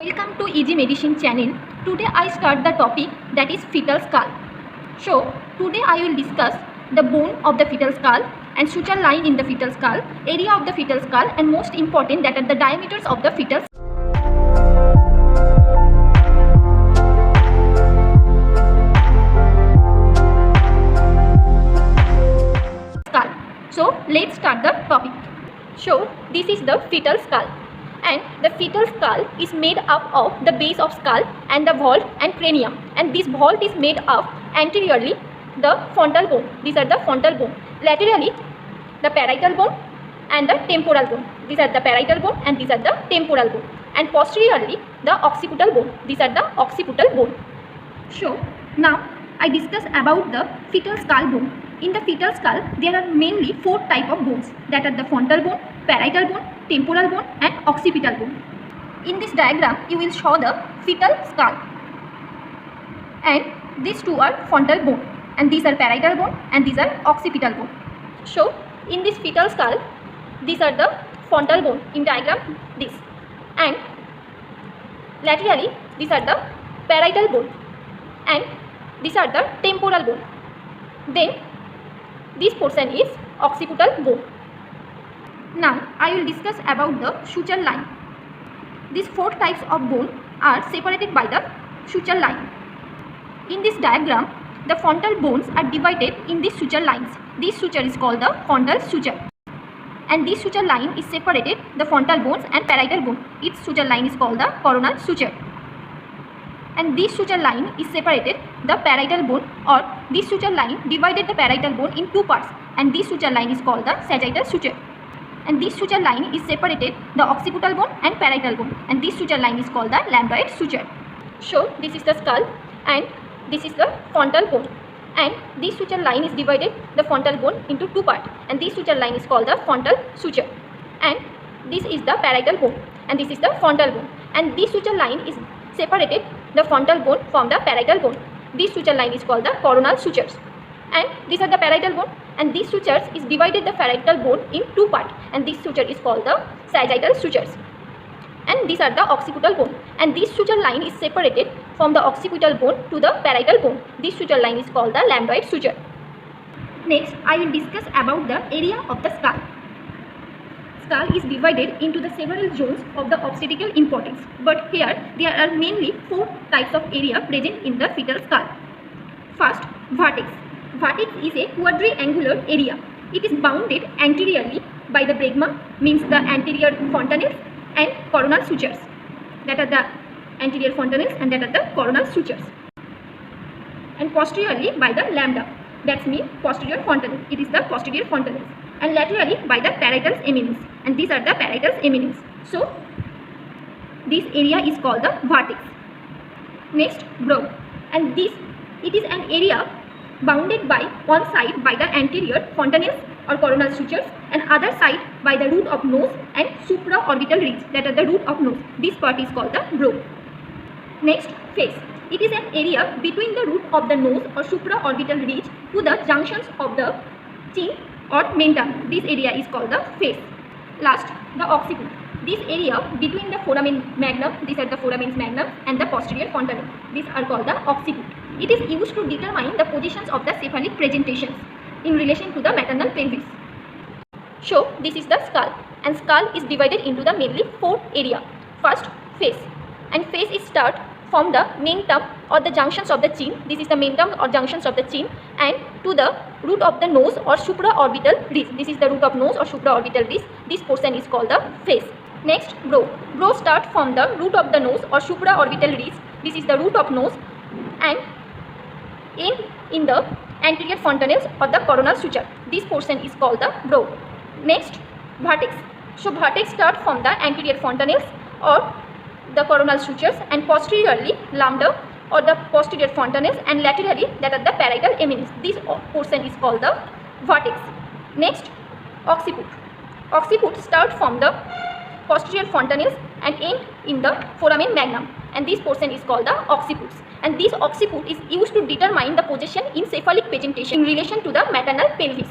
Welcome to Easy Medicine channel. Today I start the topic that is fetal skull. So today I will discuss the bone of the fetal skull and suture line in the fetal skull, area of the fetal skull, and most important that are the diameters of the fetal skull. So let's start the topic. So this is the fetal skull. And the fetal skull is made up of the base of skull and the vault and cranium, and this vault is made up anteriorly the frontal bone. These are the frontal bone. Laterally the parietal bone and the temporal bone. These are the parietal bone and these are the temporal bone. And posteriorly the occipital bone. These are the occipital bone. So now I discuss about the fetal skull bone. In the fetal skull there are mainly four type of bones, that are the frontal bone, parietal bone, temporal bone and occipital bone. In this diagram you will show the fetal skull, and these two are frontal bone and these are parietal bone and these are occipital bone. So in this fetal skull these are the frontal bone in diagram this, and laterally these are the parietal bone and these are the temporal bone. Then this portion is occipital bone. Now I will discuss about the suture line. These four types of bone are separated by the suture line. In this diagram the frontal bones are divided in these suture lines. This suture is called the frontal suture, and this suture line is separated the frontal bones and parietal bone. Its suture line is called the coronal suture, and this suture line is separated the parietal bone, or this suture line divided the parietal bone in two parts, and this suture line is called the sagittal suture. And this suture line is separated the occipital bone and parietal bone, and this suture line is called the lambdoid suture. So this is the skull and this is the frontal bone, and this suture line is divided the frontal bone into two parts, and this suture line is called the frontal suture. And this is the parietal bone and this is the frontal bone, and this suture line is separated the frontal bone from the parietal bone. This suture line is called the coronal sutures, and these are the parietal bone, and these sutures is divided the parietal bone in two parts, and this suture is called the sagittal sutures. And these are the occipital bone, and this suture line is separated from the occipital bone to the parietal bone. This suture line is called the lambdoid suture. Next I will discuss about the area of the skull. Skull is divided into the several zones of the obstetrical importance, but here there are mainly four types of area present in the fetal skull. First, vertex. Vertex is a quadrangular area. It is bounded anteriorly by the bregma, means the anterior fontanelles and coronal sutures, that are the anterior fontanelles and that are the coronal sutures, and posteriorly by the lambda, that means posterior fontanelle. It is the posterior fontanelles, and laterally by the parietal eminence, and these are the parietal eminence. So this area is called the vertex. Next, brow, and this it is an area bounded by one side by the anterior fontanelles or coronal sutures, and other side by the root of nose and supraorbital ridge, that are the root of nose. This part is called the brow. Next, face. It is an area between the root of the nose or supraorbital ridge to the junctions of the chin or mentum. This area is called the face. Last, the occiput. This area between the foramen magnum, these are the foramens magnum, and the posterior fontanelle. These are called the occiput. It is used to determine the positions of the cephalic presentations in relation to the maternal pelvis. So this is the skull, and skull is divided into the mainly four area. First, face, and face is start from the mentum or the junctions of the chin. This is the mentum or junctions of the chin, and to the root of the nose or supraorbital ridge. This is the root of nose or supraorbital ridge. This portion is called the face. Next, brow. Brow start from the root of the nose or supraorbital ridge. This is the root of nose, and in the anterior fontanelles or the coronal suture. This portion is called the brow. Next, vertex. So vertex start from the anterior fontanelles or the coronal sutures, and posteriorly lambda or the posterior fontanelles, and laterally that are the parietal eminence. This portion is called the vertex. Next, occiput. Occiput start from the posterior fontanelles and end in the foramen magnum, and this portion is called the occiput. And this occiput is used to determine the position in cephalic presentation in relation to the maternal pelvis.